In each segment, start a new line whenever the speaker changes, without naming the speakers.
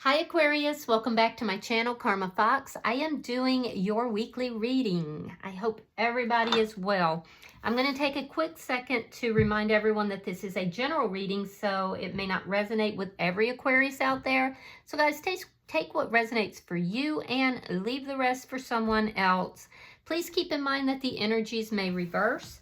Hi Aquarius, welcome back to my channel, Karma Fox. I am doing your weekly reading. I hope everybody is well. I'm going to take a quick second to remind everyone that this is a general reading, so it may not resonate with every Aquarius out there. So guys, take what resonates for you and leave the rest for someone else. Please keep in mind that the energies may reverse.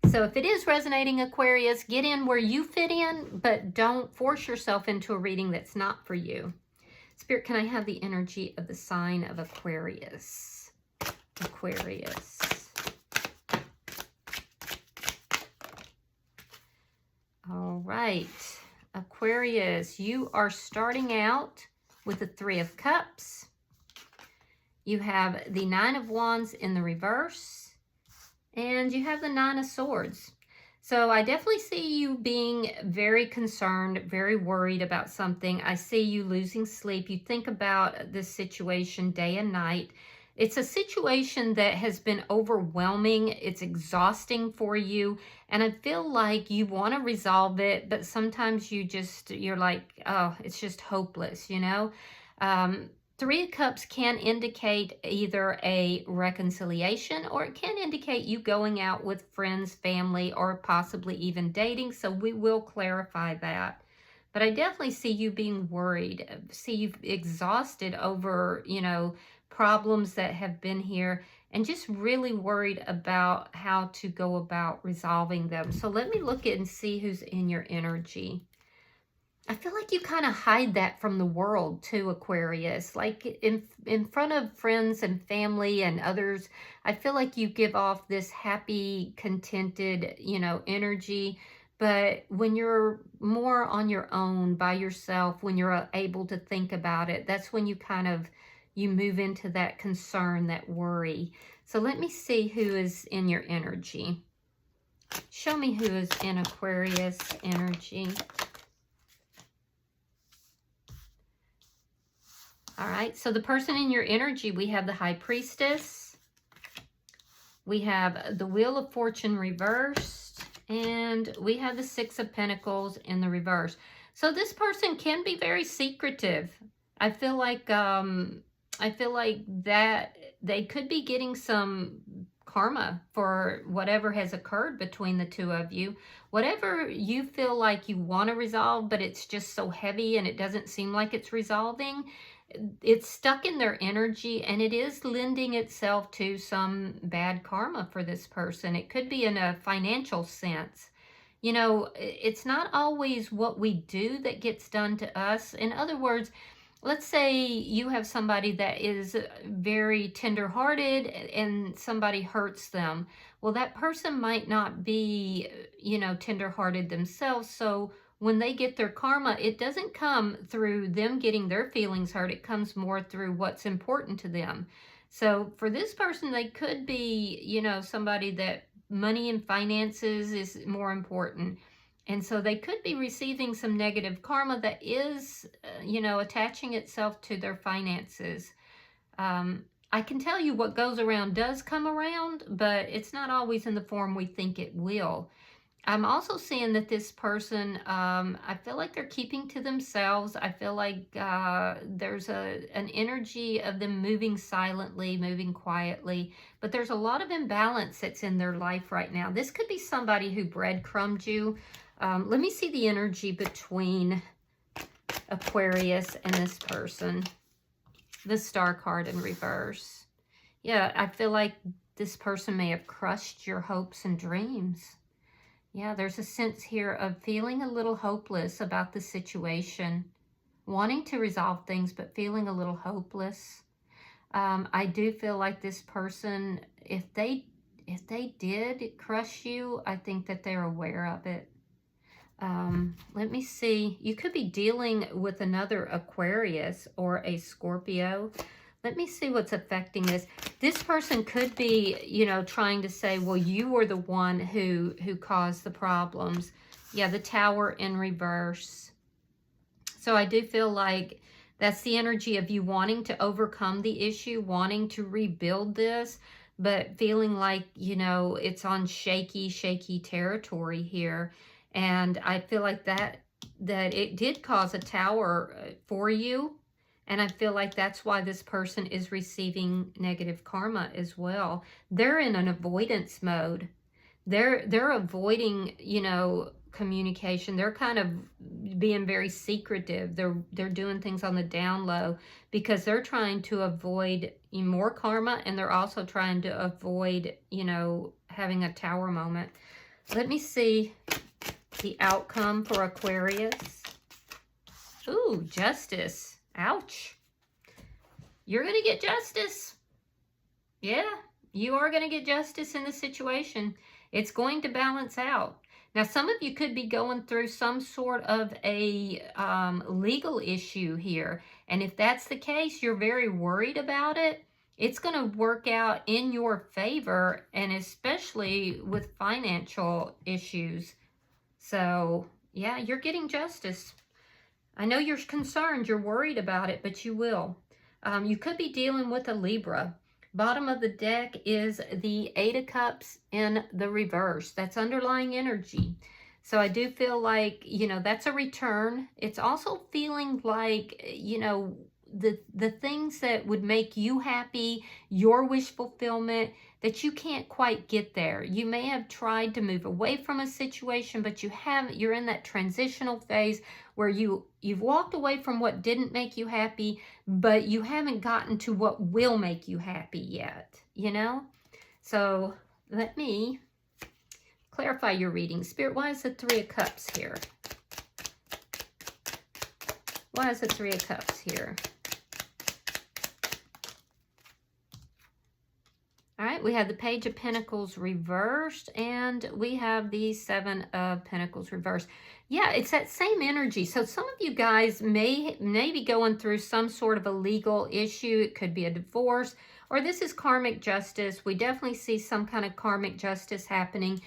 So if it is resonating, Aquarius, get in where you fit in, but don't force yourself into a reading that's not for you. Spirit, can I have the energy of the sign of Aquarius? Aquarius. All right. Aquarius, you are starting out with the Three of Cups. You have the Nine of Wands in the reverse. And you have the Nine of Swords. So I definitely see you being very concerned, very worried about something. I see you losing sleep. You think about this situation day and night. It's a situation that has been overwhelming. It's exhausting for you. And I feel like you want to resolve it, but sometimes you're like, oh, it's just hopeless, you know? Three of Cups can indicate either a reconciliation or it can indicate you going out with friends, family, or possibly even dating. So we will clarify that. But I definitely see you being worried, see you exhausted over, problems that have been here and just really worried about how to go about resolving them. So let me look at and see who's in your energy. I feel like you kind of hide that from the world too, Aquarius. Like in front of friends and family and others, I feel like you give off this happy, contented, energy. But when you're more on your own, by yourself, when you're able to think about it, that's when you move into that concern, that worry. So let me see who is in your energy. Show me who is in Aquarius energy. All right, so the person in your energy, we have the High Priestess. We have the Wheel of Fortune reversed. And we have the Six of Pentacles in the reverse. So this person can be very secretive. I feel like that they could be getting some karma for whatever has occurred between the two of you. Whatever you feel like you want to resolve, but it's just so heavy and it doesn't seem like it's resolving, it's stuck in their energy and it is lending itself to some bad karma for this person. It could be in a financial sense. It's not always what we do that gets done to us. In other words, let's say you have somebody that is very tender-hearted and somebody hurts them. Well, that person might not be, tender-hearted themselves. So when they get their karma, it doesn't come through them getting their feelings hurt. It comes more through what's important to them. So for this person, they could be, somebody that money and finances is more important. And so they could be receiving some negative karma that is, attaching itself to their finances. I can tell you what goes around does come around, but it's not always in the form we think it will. I'm also seeing that this person, I feel like they're keeping to themselves. I feel like there's an energy of them moving silently, moving quietly, but there's a lot of imbalance that's in their life right now. This could be somebody who breadcrumbed you. Let me see the energy between Aquarius and this person. The Star card in reverse. Yeah, I feel like this person may have crushed your hopes and dreams. Yeah, there's a sense here of feeling a little hopeless about the situation, wanting to resolve things, but feeling a little hopeless. I do feel like this person, if they did crush you, I think that they're aware of it. Let me see. You could be dealing with another Aquarius or a Scorpio. Let me see what's affecting this. This person could be, trying to say, well, you were the one who caused the problems. Yeah, the Tower in reverse. So I do feel like that's the energy of you wanting to overcome the issue, wanting to rebuild this, but feeling like, it's on shaky territory here. And I feel like that that it did cause a tower for you. And I feel like that's why this person is receiving negative karma as well. They're in an avoidance mode. They're avoiding, you know, communication. They're kind of being very secretive. They're doing things on the down low because they're trying to avoid more karma, and they're also trying to avoid, you know, having a tower moment. Let me see the outcome for Aquarius. Ooh, justice. Ouch. You're going to get justice. Yeah, you are going to get justice in the situation. It's going to balance out. Now, some of you could be going through some sort of a legal issue here. And if that's the case, you're very worried about it. It's going to work out in your favor, and especially with financial issues. So, yeah, you're getting justice. I know you're concerned, you're worried about it, but you will. You could be dealing with a Libra. Bottom of the deck is the Eight of Cups in the reverse. That's underlying energy. So I do feel like, you know, that's a return. It's also feeling like, you know, the things that would make you happy, your wish fulfillment, that you can't quite get there. You may have tried to move away from a situation, but you haven't. You're in that transitional phase where you've walked away from what didn't make you happy, but you haven't gotten to what will make you happy yet, you know? So let me clarify your reading. Spirit, why is the Three of Cups here? Why is the Three of Cups here? All right, we have the Page of Pentacles reversed, and we have the Seven of Pentacles reversed. Yeah, it's that same energy. So some of you guys may be going through some sort of a legal issue. It could be a divorce, or this is karmic justice. We definitely see some kind of karmic justice happening.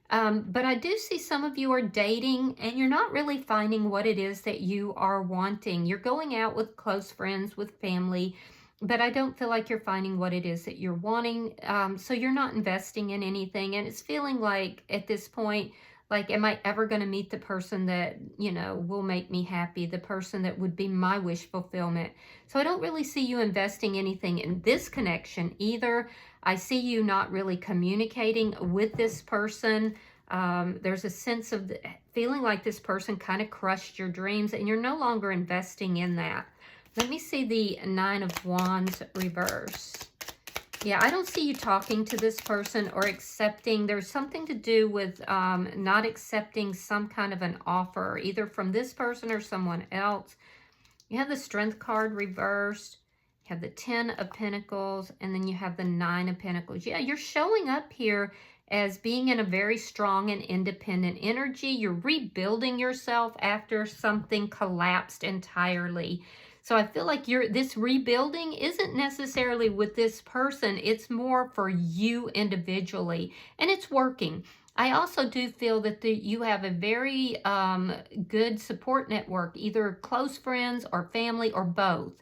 But I do see some of you are dating, and you're not really finding what it is that you are wanting. You're going out with close friends, with family, but I don't feel like you're finding what it is that you're wanting. So you're not investing in anything. And it's feeling like at this point, like, am I ever going to meet the person that, you know, will make me happy? The person that would be my wish fulfillment. So I don't really see you investing anything in this connection either. I see you not really communicating with this person. There's a sense of feeling like this person kind of crushed your dreams, and you're no longer investing in that. Let me see the Nine of Wands reverse. Yeah, I don't see you talking to this person or accepting. There's something to do with not accepting some kind of an offer, either from this person or someone else. You have the Strength card reversed. You have the Ten of Pentacles, and then you have the Nine of Pentacles. Yeah, you're showing up here as being in a very strong and independent energy. You're rebuilding yourself after something collapsed entirely. So I feel like this rebuilding isn't necessarily with this person. It's more for you individually, and it's working. I also do feel that you have a very good support network, either close friends or family or both.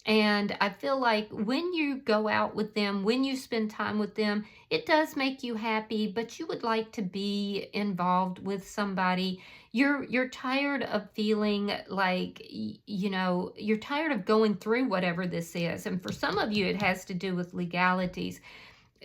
And I feel like when you go out with them, when you spend time with them, it does make you happy, but you would like to be involved with somebody. You're tired of feeling like, you know, you're tired of going through whatever this is. And for some of you, it has to do with legalities.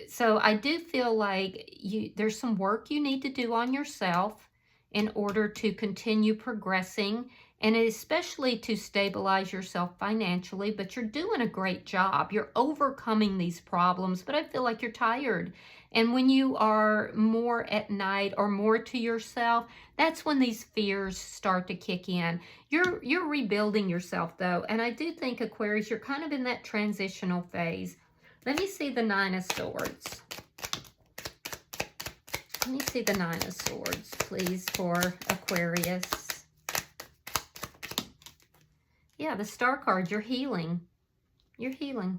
So I do feel like there's some work you need to do on yourself in order to continue progressing, and especially to stabilize yourself financially. But you're doing a great job. You're overcoming these problems, but I feel like you're tired. And when you are more at night or more to yourself, that's when these fears start to kick in. You're rebuilding yourself though, and I do think, Aquarius, you're kind of in that transitional phase. Let me see the Nine of Swords. Let me see the Nine of Swords, please, for Aquarius. Yeah, the Star card, you're healing. You're healing.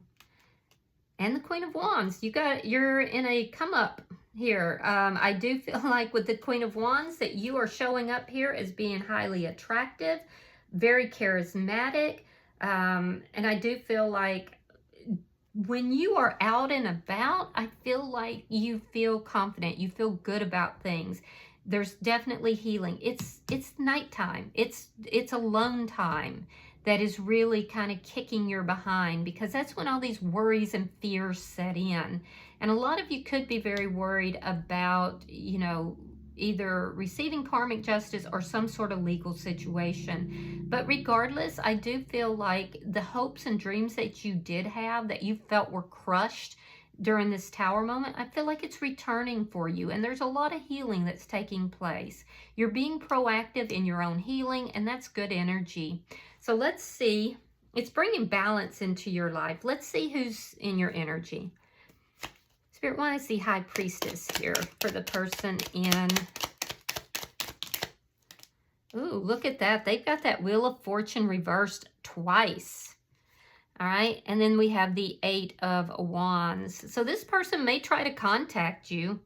And the Queen of Wands, you're in a come up here. I do feel like with the Queen of Wands that you are showing up here as being highly attractive, very charismatic. And I do feel like when you are out and about, I feel like you feel confident. You feel good about things. There's definitely healing. It's nighttime. It's alone time that is really kind of kicking your behind, because that's when all these worries and fears set in. And a lot of you could be very worried about, you know, either receiving karmic justice or some sort of legal situation. But regardless, I do feel like the hopes and dreams that you did have, that you felt were crushed during this Tower moment, I feel like it's returning for you, and there's a lot of healing that's taking place. You're being proactive in your own healing, and that's good energy. So let's see. It's bringing balance into your life. Let's see who's in your energy. Spirit, why is the High Priestess here for the person in... Ooh, look at that. They've got that Wheel of Fortune reversed twice. All right, and then we have the Eight of Wands. So this person may try to contact you.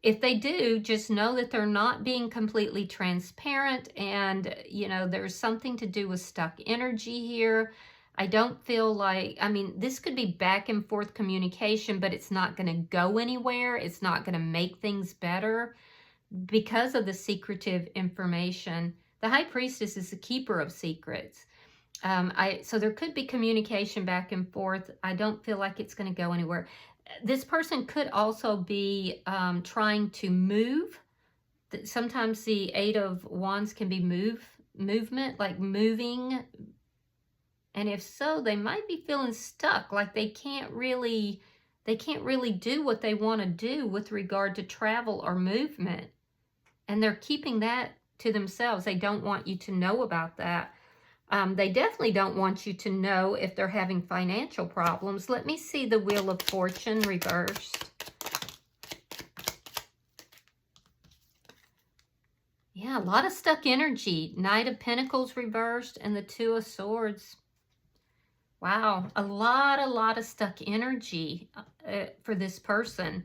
If they do, just know that they're not being completely transparent, and, you know, there's something to do with stuck energy here. I don't feel like, I mean, this could be back and forth communication, but it's not going to go anywhere. It's not going to make things better because of the secretive information. The High Priestess is the keeper of secrets. So there could be communication back and forth. I don't feel like it's going to go anywhere. This person could also be trying to move. Sometimes the Eight of Wands can be movement, like moving. And if so, they might be feeling stuck, like they can't really do what they want to do with regard to travel or movement. And they're keeping that to themselves. They don't want you to know about that. They definitely don't want you to know if they're having financial problems. Let me see the Wheel of Fortune reversed. Yeah, a lot of stuck energy. Knight of Pentacles reversed and the Two of Swords. Wow, a lot of stuck energy for this person.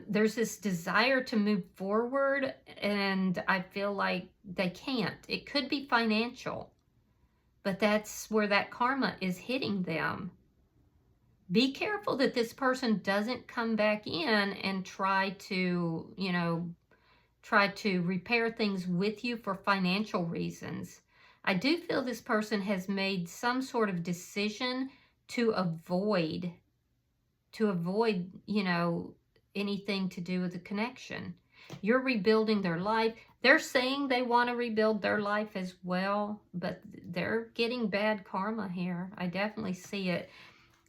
There's this desire to move forward, and I feel like they can't. It could be financial, but that's where that karma is hitting them. Be careful that this person doesn't come back in and try to, you know, try to repair things with you for financial reasons. I do feel this person has made some sort of decision to avoid, you know, anything to do with the connection. You're rebuilding their life. They're saying they want to rebuild their life as well, but they're getting bad karma here. I definitely see it.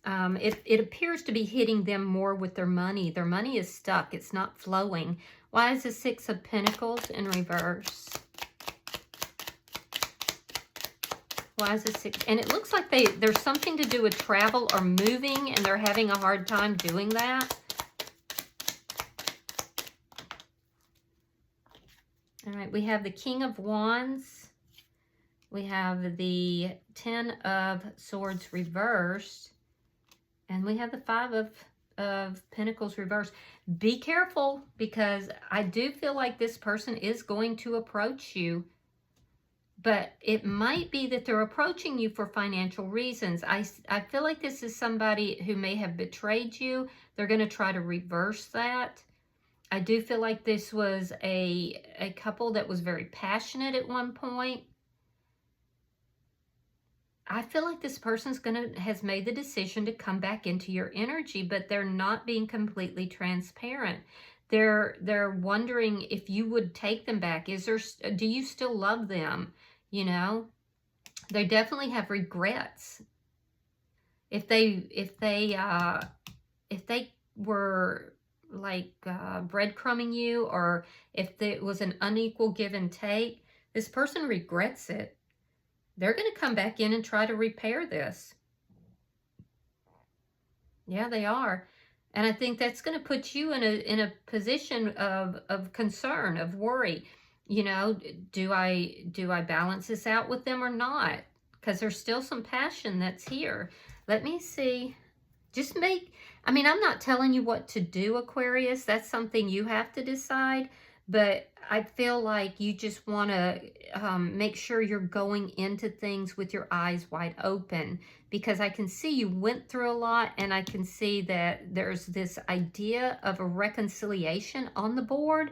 It appears to be hitting them more with their money. Their money is stuck. It's not flowing. Why is the Six of Pentacles in reverse? Why is the Six? And it looks like there's something to do with travel or moving, and they're having a hard time doing that. All right, we have the King of Wands. We have the Ten of Swords reversed. And we have the Five of Pentacles reversed. Be careful, because I do feel like this person is going to approach you. But it might be that they're approaching you for financial reasons. I feel like this is somebody who may have betrayed you. They're going to try to reverse that. I do feel like this was a couple that was very passionate at one point. I feel like this person's has made the decision to come back into your energy, but they're not being completely transparent. They're wondering if you would take them back. Do you still love them? You know, they definitely have regrets. If they were like breadcrumbing you, or if it was an unequal give and take, this person regrets it. They're going to come back in and try to repair this. Yeah, they are. And I think that's going to put you in a position of concern, of worry. You know, do I balance this out with them or not? Because there's still some passion that's here. Let me see. I mean, I'm not telling you what to do, Aquarius. That's something you have to decide. But I feel like you just want to make sure you're going into things with your eyes wide open, because I can see you went through a lot, and I can see that there's this idea of a reconciliation on the board,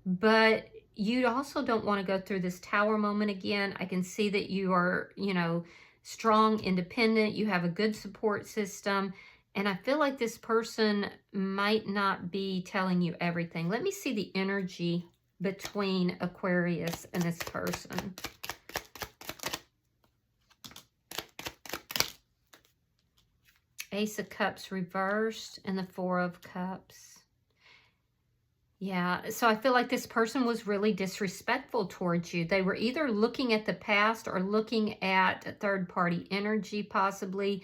but you also don't want to go through this Tower moment again. I can see that you are, you know, strong, independent. You have a good support system. And I feel like this person might not be telling you everything. Let me see the energy between Aquarius and this person. Ace of Cups reversed and the Four of Cups. Yeah, so I feel like this person was really disrespectful towards you. They were either looking at the past or looking at third-party energy, possibly.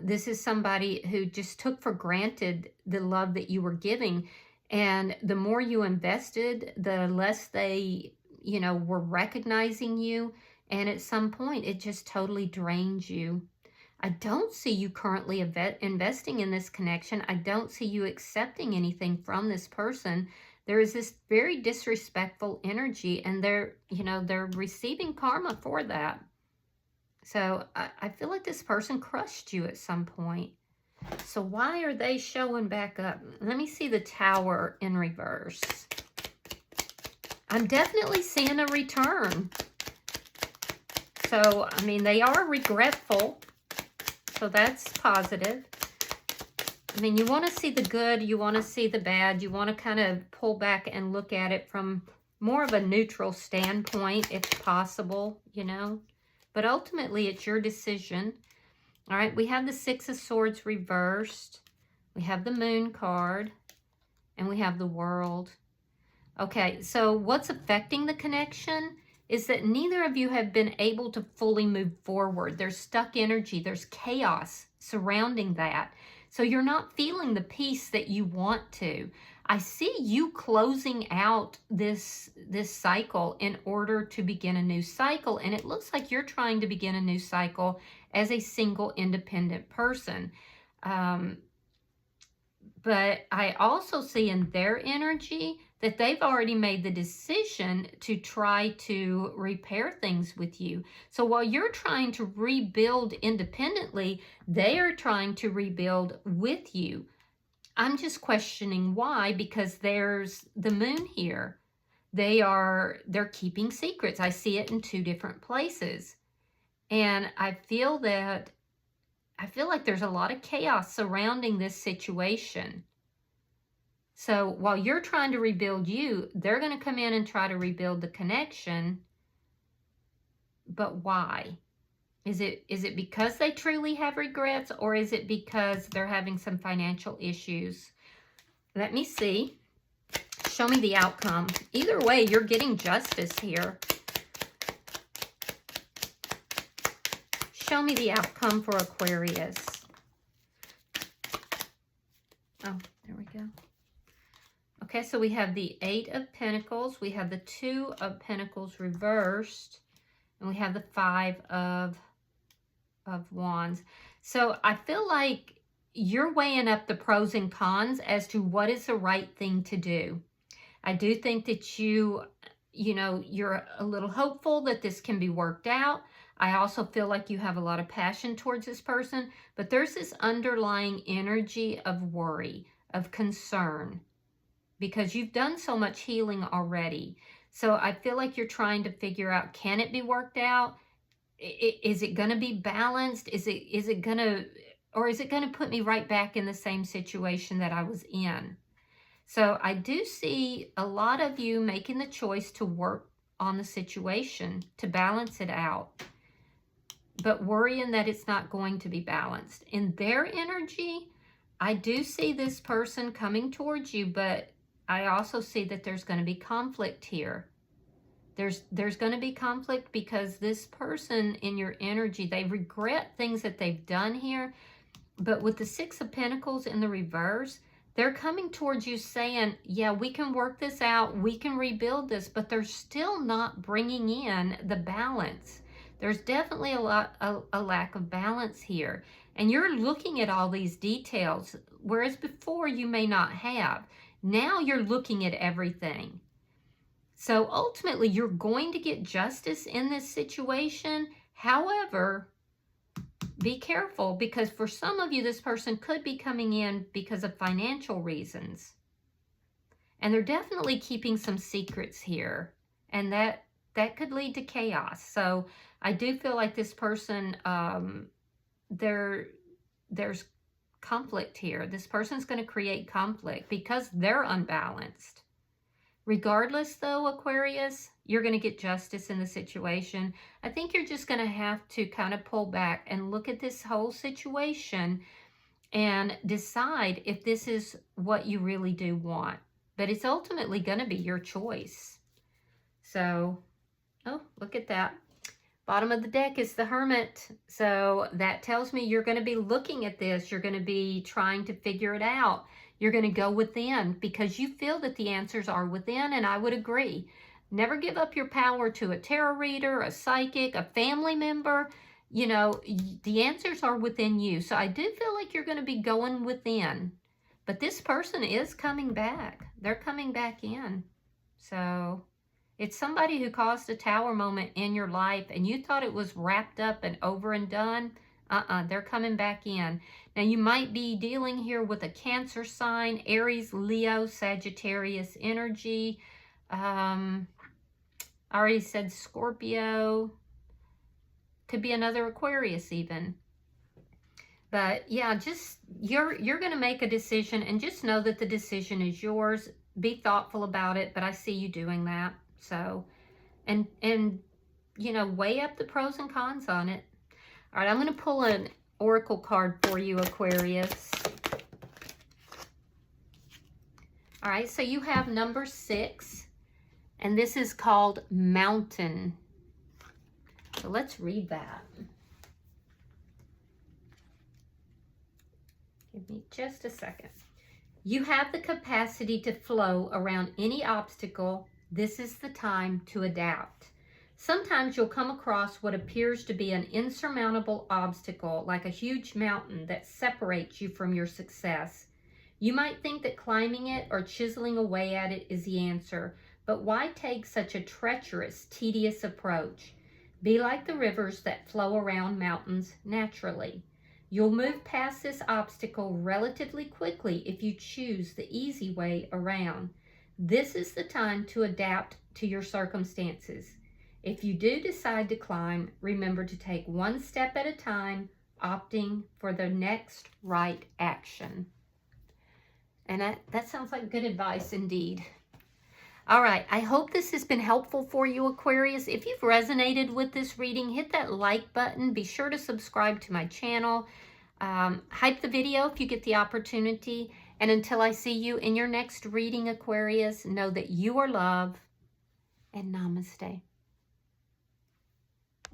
This is somebody who just took for granted the love that you were giving. And the more you invested, the less they, you know, were recognizing you. And at some point, it just totally drained you. I don't see you currently investing in this connection. I don't see you accepting anything from this person. There is this very disrespectful energy, and they're, you know, they're receiving karma for that. So I feel like this person crushed you at some point. So why are they showing back up? Let me see the Tower in reverse. I'm definitely seeing a return. So, I mean, they are regretful. So that's positive. I mean, you want to see the good, you want to see the bad, you want to kind of pull back and look at it from more of a neutral standpoint, if possible, you know. But ultimately, it's your decision. All right, we have the Six of Swords reversed. We have the Moon card. And we have the World. Okay, so what's affecting the connection is that neither of you have been able to fully move forward. There's stuck energy. There's chaos surrounding that. So you're not feeling the peace that you want to. I see you closing out this cycle in order to begin a new cycle. And it looks like you're trying to begin a new cycle as a single independent person. But I also see in their energy that they've already made the decision to try to repair things with you. So while you're trying to rebuild independently, they are trying to rebuild with you. I'm just questioning why, because there's the Moon here. They're keeping secrets. I see it in two different places. And I feel like there's a lot of chaos surrounding this situation. So while you're trying to rebuild you, they're going to come in and try to rebuild the connection. But why? Is it because they truly have regrets, or is it because they're having some financial issues? Let me see. Show me the outcome. Either way, you're getting justice here. Show me the outcome for Aquarius. Oh, there we go. Okay, so we have the Eight of Pentacles. We have the Two of Pentacles reversed. And we have the Five of Wands. So I feel like you're weighing up the pros and cons as to what is the right thing to do. I do think that you're a little hopeful that this can be worked out. I also feel like you have a lot of passion towards this person, but there's this underlying energy of worry, of concern, because you've done so much healing already. So I feel like you're trying to figure out, can it be worked out? Is it going to be balanced? Is it going to put me right back in the same situation that I was in? So I do see a lot of you making the choice to work on the situation, to balance it out, but worrying that it's not going to be balanced. In their energy, I do see this person coming towards you, but I also see that there's going to be conflict here. There's going to be conflict because this person in your energy, they regret things that they've done here. But with the Six of Pentacles in the reverse, they're coming towards you saying, yeah, we can work this out. We can rebuild this, but they're still not bringing in the balance. There's definitely a lack of balance here. And you're looking at all these details, whereas before you may not have. Now you're looking at everything. So ultimately, you're going to get justice in this situation. However, be careful, because for some of you, this person could be coming in because of financial reasons. And they're definitely keeping some secrets here. And that could lead to chaos. So I do feel like this person, there's conflict here. This person's going to create conflict because they're unbalanced. Regardless, though, Aquarius, you're going to get justice in the situation. I think you're just going to have to kind of pull back and look at this whole situation and decide if this is what you really do want. But it's ultimately going to be your choice. So, oh, look at that. Bottom of the deck is the Hermit. So that tells me you're going to be looking at this. You're going to be trying to figure it out. You're going to go within because you feel that the answers are within, and I would agree. Never give up your power to a tarot reader, a psychic, a family member. You know, the answers are within you. So I do feel like you're going to be going within. But this person is coming back. They're coming back in. So it's somebody who caused a tower moment in your life and you thought it was wrapped up and over and done. They're coming back in. Now, you might be dealing here with a Cancer sign, Aries, Leo, Sagittarius energy. I already said Scorpio. Could be another Aquarius even. But yeah, just you're going to make a decision and just know that the decision is yours. Be thoughtful about it, but I see you doing that. So, and you know, weigh up the pros and cons on it. All right, I'm going to pull an oracle card for you, Aquarius. All right, so you have number 6, and this is called Mountain. So let's read that. Give me just a second. You have the capacity to flow around any obstacle. This is the time to adapt. Sometimes you'll come across what appears to be an insurmountable obstacle, like a huge mountain that separates you from your success. You might think that climbing it or chiseling away at it is the answer, but why take such a treacherous, tedious approach? Be like the rivers that flow around mountains naturally. You'll move past this obstacle relatively quickly if you choose the easy way around. This is the time to adapt to your circumstances. If you do decide to climb, remember to take one step at a time, opting for the next right action. And that sounds like good advice indeed. All right, I hope this has been helpful for you, Aquarius. If you've resonated with this reading, hit that like button. Be sure to subscribe to my channel. Hype the video if you get the opportunity. And until I see you in your next reading, Aquarius, know that you are loved, and namaste.